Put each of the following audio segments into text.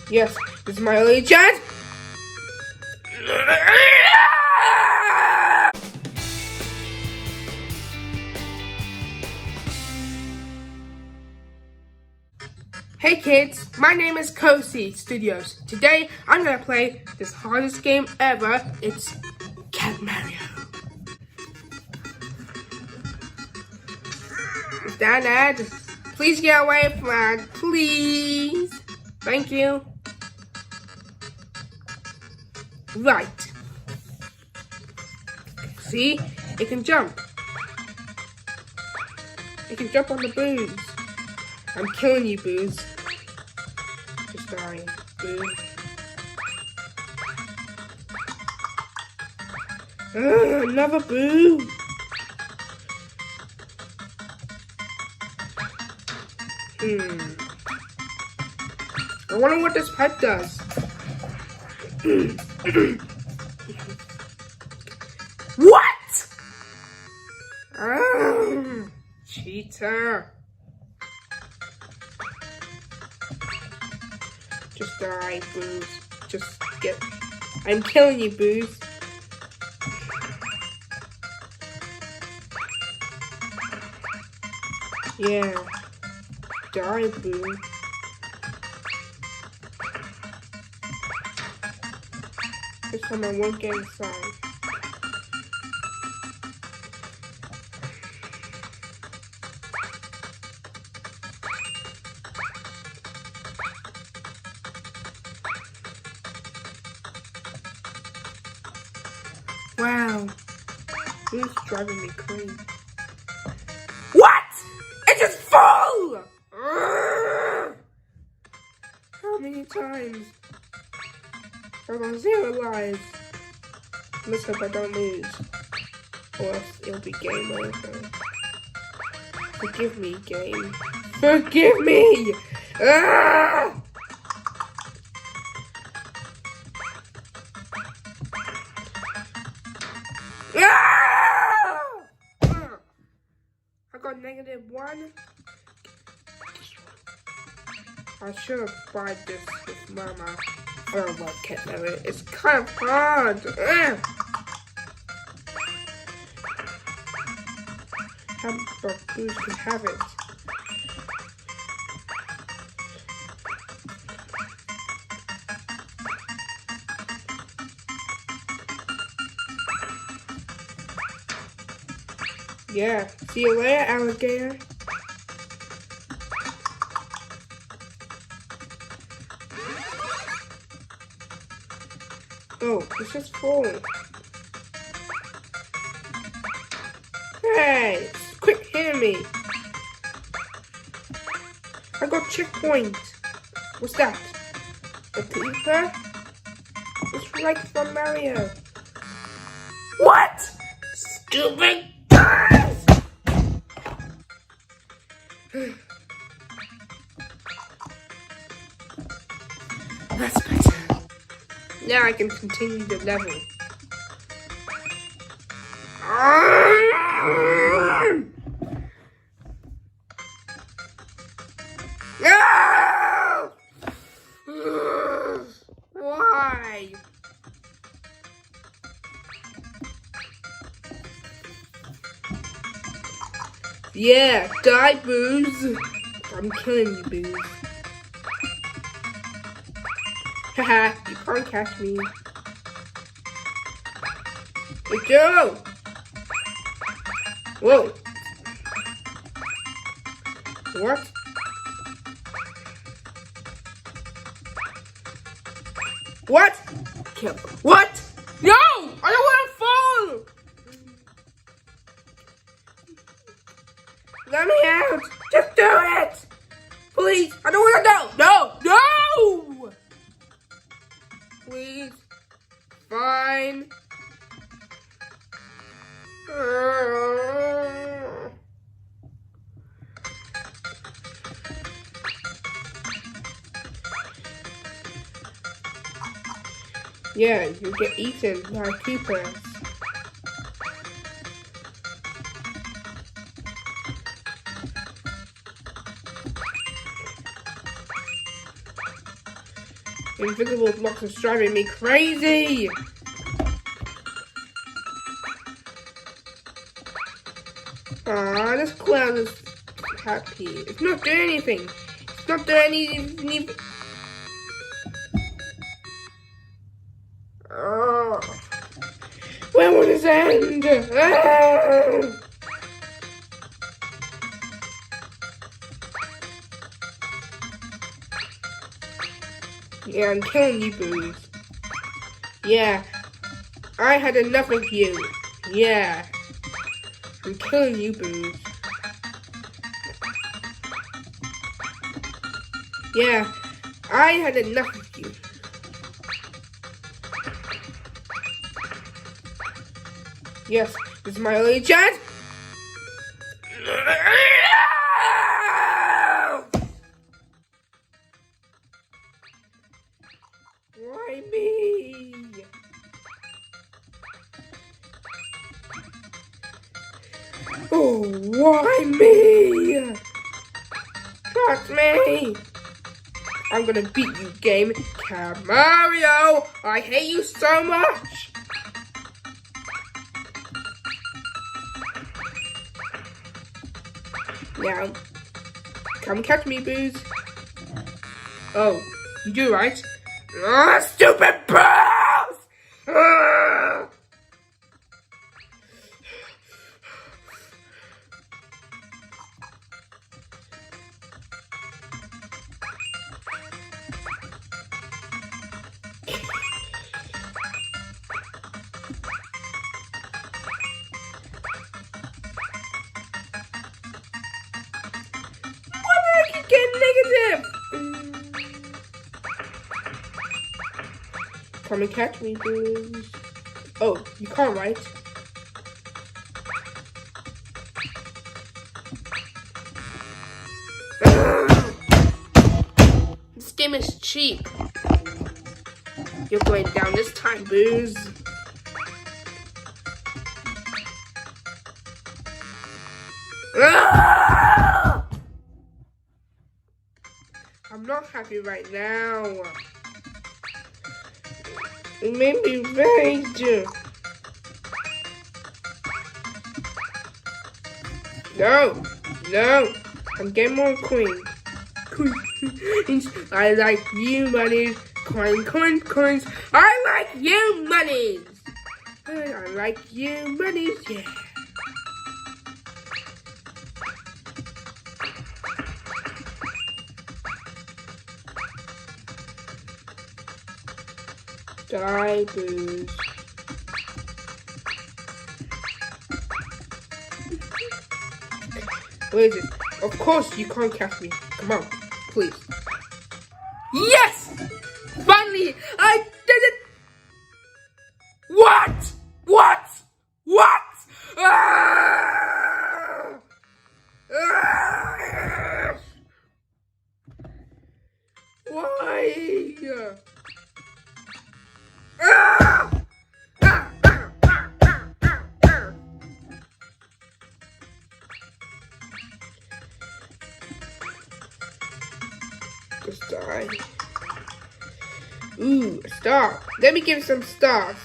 Yes, this is my only chance. Hey kids, my name is Kosi Studios. Today I'm gonna play this hardest game ever. It's Cat Mario. Is that Ed? Please get away from Ed, please. Thank you. Right. See? It can jump. It can jump on the booze. I'm killing you, booze. Just dying, booze. Another boo. I wonder what this pipe does. What? Cheater. Just die, booze. Just get... I'm killing you, booze. Yeah. Die, boo. This time I won't get inside. Wow. Who's driving me crazy? What? It just fell! How many times? I'm on 0 lives. Let's hope I don't lose. Or else it'll be game over. Forgive me, game. Forgive me! Ah! Ah! I got -1. I should have tried this with Mama. Oh, well, can't know it. It's kind of hard. How about Booze can have it? Yeah. See you later, alligator. Oh, it's just full. Hey, quick, hit me. I got checkpoint. What's that? A creeper? It's like from Mario. What? Stupid guys! That's better. Now I can continue the level. Why? Yeah, die, Booze. I'm killing you, Booze. Haha, you can't catch me. Hey, Joe! Whoa. What? What? Kill. What? No! I don't want to fall! Let me out! Just do it! Please! I don't want to go! No! No! Please. Fine. Yeah, you get eaten by creepers. Invisible blocks are driving me crazy. This clown is happy. It's not doing anything. It's not doing anything. When will this end? Yeah, I'm killing you, Booze. Yeah, I had enough of you. Yeah, I'm killing you, Booze. Yeah, I had enough of you. Yes, this is my only chance. Why me? Oh, why me? Trust me. I'm gonna beat you, game. Cat Mario, I hate you so much. Now, come catch me, Booze. Oh, you do, right? Stupid Booze! Get negative! Come and catch me, Booze. Oh, you can't, right? This game is cheap. You're going down this time, Booze. I'm not happy right now. It made me rage. No, no, I'm getting more coins. I like you monies. Coins. I like you monies. I like you monies, yeah. Die, Booze. Where is it? Of course you can't catch me. Come on, please. Yes! Finally, I did it! What? Ah! Ah! Why? Just die. Ooh, a star. Let me give some stars.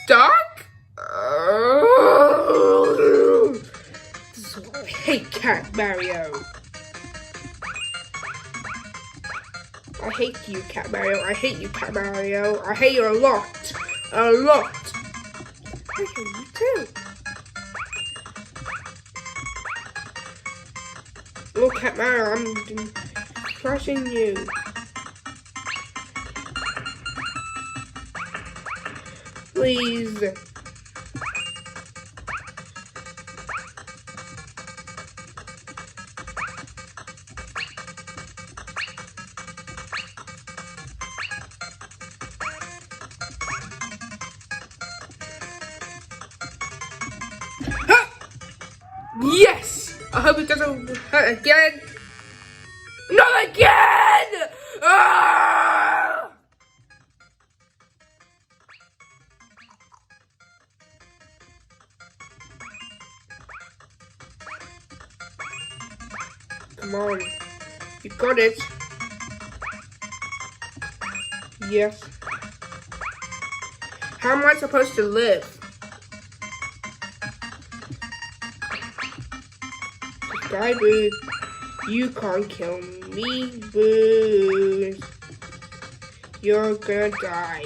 Stock? Oh, this is why I hate Cat Mario. I hate you, Cat Mario. I hate you, Cat Mario. I hate you a lot. A lot. I hate you too. Look, Cat Mario, I'm crushing you. Please. Yes! I hope it doesn't hurt again. Not again! Ah! Come on. You got it. Yes. How am I supposed to live? Die, Boo. You can't kill me, Boo. You're gonna die.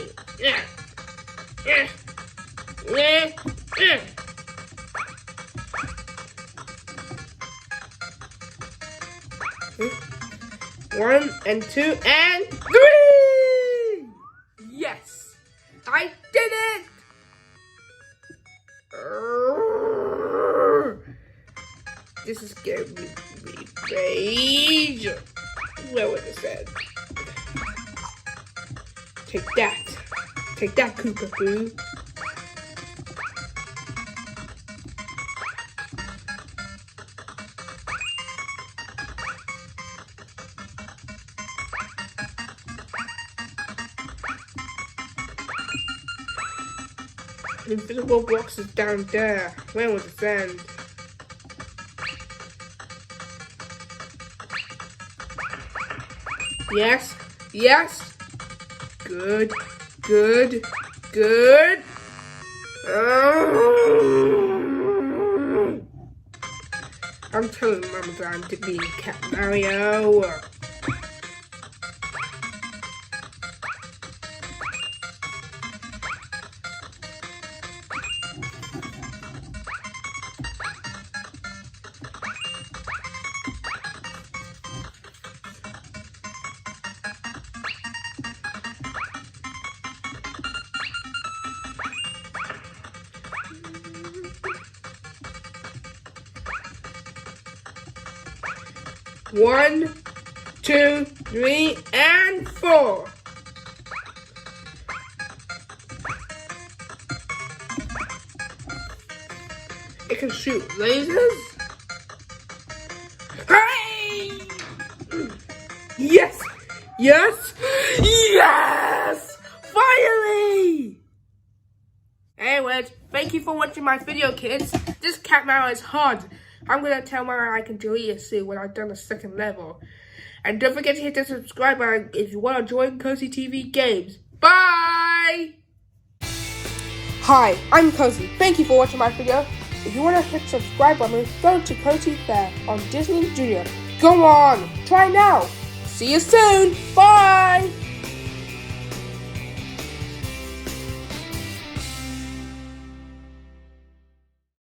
One and two and three! Yes! I did it! This is giving me rage. What was it said? Take that. Take that, Koopa Boo. The invisible box is down there. Where was it end? Yes, yes. Good, good, good. I'm telling Mama that I'm defeating Cat Mario. One, two, three, and four. It can shoot lasers. Hey! Yes! Yes! Yes! Finally! Anyways, thank you for watching my video, kids. This Cat Mario is hard. I'm gonna tell Mara I can delete it soon when I've done the second level. And don't forget to hit the subscribe button if you want to join Kosi TV Games. Bye! Hi, I'm Kosi. Thank you for watching my video. If you want to hit the subscribe button, go to Kosi Fair on Disney Junior. Go on, try now. See you soon. Bye!